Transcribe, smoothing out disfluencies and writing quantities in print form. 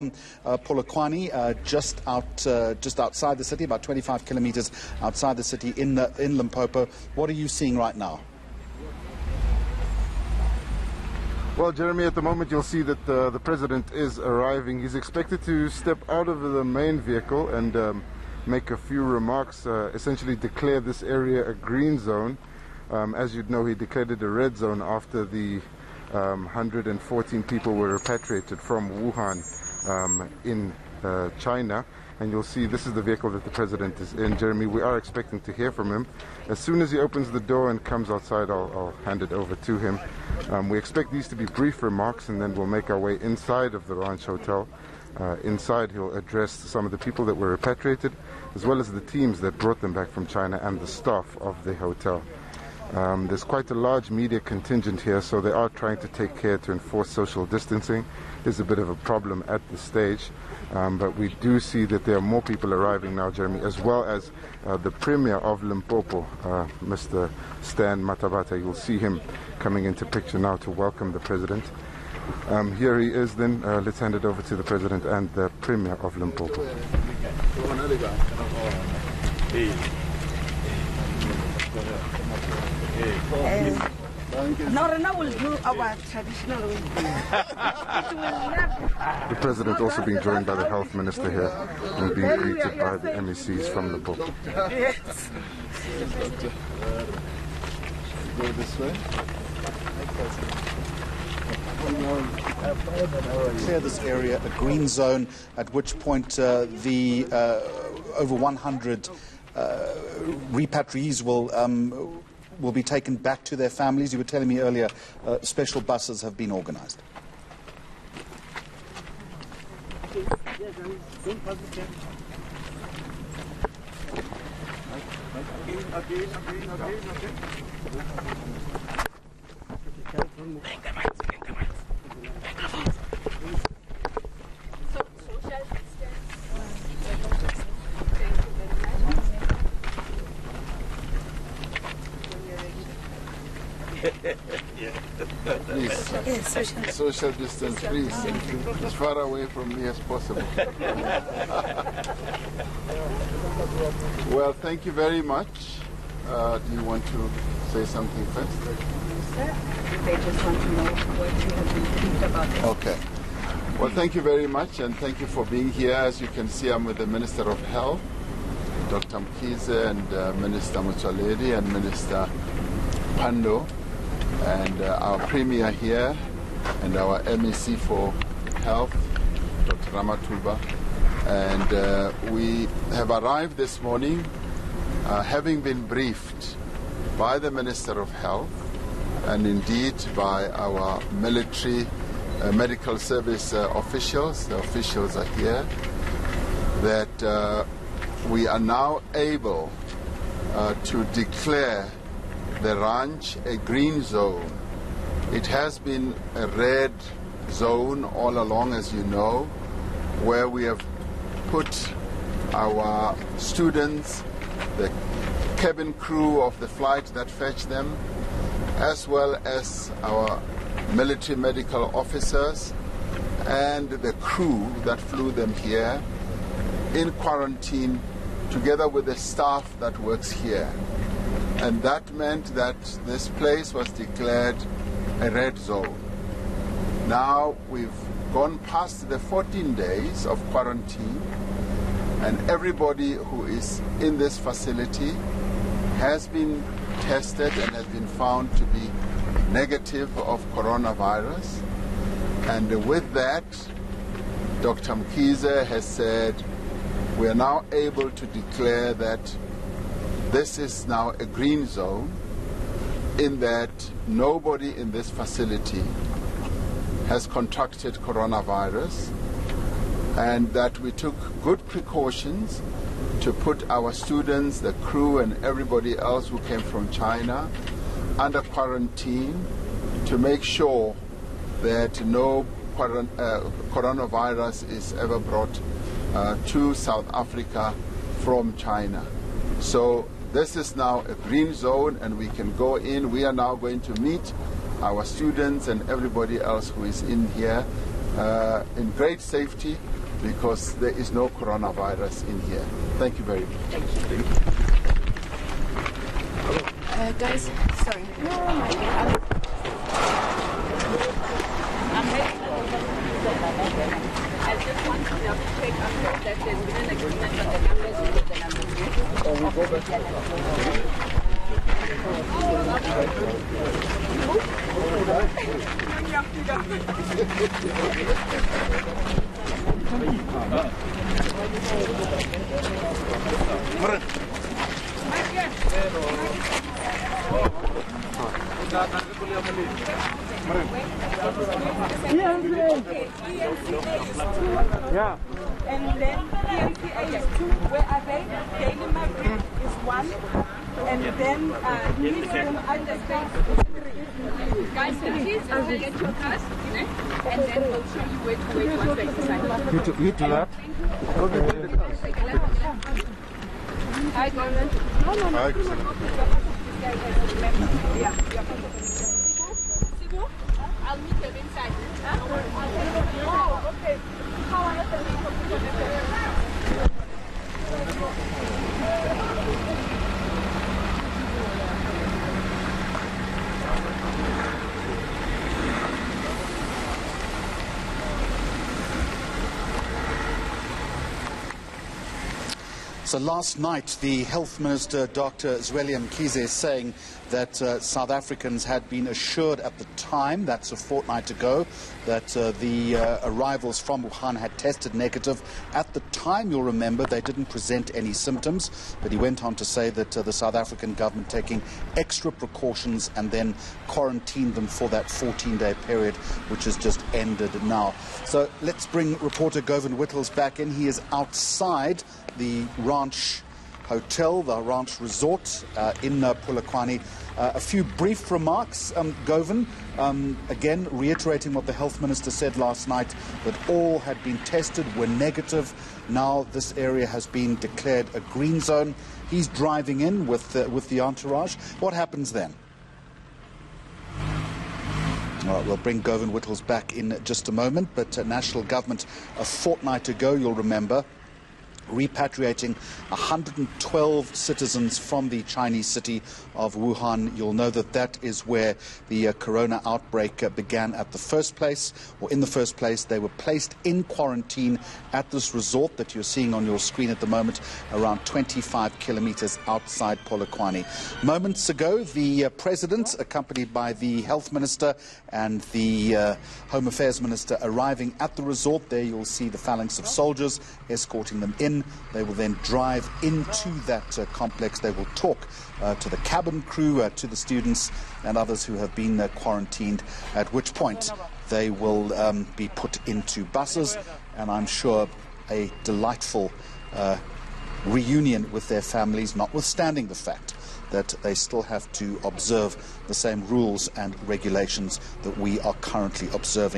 Polokwane, just outside the city, about 25 kilometers outside the city in Limpopo. What are you seeing right now? Well, Jeremy, at the moment you'll see that the president is arriving. He's expected to step out of the main vehicle and make a few remarks, essentially declare this area a green zone. As you'd know, he declared it a red zone after the 114 people were repatriated from Wuhan in China. And you'll see this is the vehicle that the president is in. Jeremy, we are expecting to hear from him. As soon as he opens the door and comes outside, I'll hand it over to him. We expect these to be brief remarks, and then we'll make our way inside of the Ranch Hotel. Inside, he'll address some of the people that were repatriated, as well as the teams that brought them back from China and the staff of the hotel. There's quite a large media contingent here, so they are trying to take care to enforce social distancing. There's a bit of a problem at this stage, but we do see that there are more people arriving now, Jeremy, as well as the Premier of Limpopo, Mr. Stan Matabata. You'll see him coming into picture now to welcome the President. Here he is then. Let's hand it over to the President and the Premier of Limpopo. Will do our traditional way. The President also being joined by the Health Minister here and being greeted by the MECs from Limpopo. Yes. Go this way. Clear this area a green zone, at which point the over 100 repatriees will be taken back to their families. You were telling me earlier special buses have been organized. Please, yes, social distance, please, as far away from me as possible. Well, thank you very much. Do you want to say something first? Sir, they just want to know what you have been thinking about this. Okay. Well, thank you very much, and thank you for being here. As you can see, I'm with the Minister of Health, Dr. Mkhize, and Minister Motsoaledi, and Minister Pando, and our Premier here, and our MEC for Health, Dr. Ramathuba. And we have arrived this morning having been briefed by the Minister of Health and indeed by our military medical service officials. The officials are here, that we are now able to declare the ranch a green zone. It has been a red zone all along, as you know, where we have put our students, the cabin crew of the flight that fetch them, as well as our military medical officers and the crew that flew them here, in quarantine together with the staff that works here. And that meant that this place was declared a red zone. Now we've gone past the 14 days of quarantine, and everybody who is in this facility has been tested and has been found to be negative of coronavirus. And with that, Dr. Mkhize has said we are now able to declare that this is now a green zone, in that nobody in this facility has contracted coronavirus, and that we took good precautions to put our students, the crew, and everybody else who came from China under quarantine to make sure that no coronavirus is ever brought to South Africa from China. So this is now a green zone, and we can go in. We are now going to meet our students and everybody else who is in here in great safety because there is no coronavirus in here. Thank you very much. Thank you. Guys, sorry. I just want to double check that there's been an agreement on the numbers and the numbers. We go back. Yeah. And then EMCA is 2. Where are they? Daily Madrid is 1. And then Newsroom Underspace is 3. Guys, please get your cards, and then we'll show you where to wait once they decide. You to that? Hi, Gordon. No. Hi, Yeah, Sibu, I'll meet them inside. Oh, okay. How are you? So last night, the Health Minister, Dr. Cyril Ramaphosa, is saying that South Africans had been assured at the time, that's a fortnight ago, that the arrivals from Wuhan had tested negative. At the time, you'll remember, they didn't present any symptoms, but he went on to say that the South African government taking extra precautions and then quarantined them for that 14-day period, which has just ended now. So let's bring reporter Govan Whittles back in. He is outside the Ranch Hotel, the Ranch Resort in Polokwane. A few brief remarks, Govan, again reiterating what the Health Minister said last night, that all had been tested, were negative. Now this area has been declared a green zone. He's driving in with the entourage. What happens then? All right, we'll bring Govan Whittles back in just a moment, but national government a fortnight ago, you'll remember, repatriating 112 citizens from the Chinese city of Wuhan. You'll know that that is where the corona outbreak began at the first place, or in the first place. They were placed in quarantine at this resort that you're seeing on your screen at the moment, around 25 kilometers outside Polokwane. Moments ago, the president, accompanied by the health minister and the home affairs minister, arriving at the resort. There you'll see the phalanx of soldiers escorting them in. They will then drive into that complex. They will talk to the cabin crew, to the students and others who have been quarantined, at which point they will be put into buses, and I'm sure a delightful reunion with their families, notwithstanding the fact that they still have to observe the same rules and regulations that we are currently observing.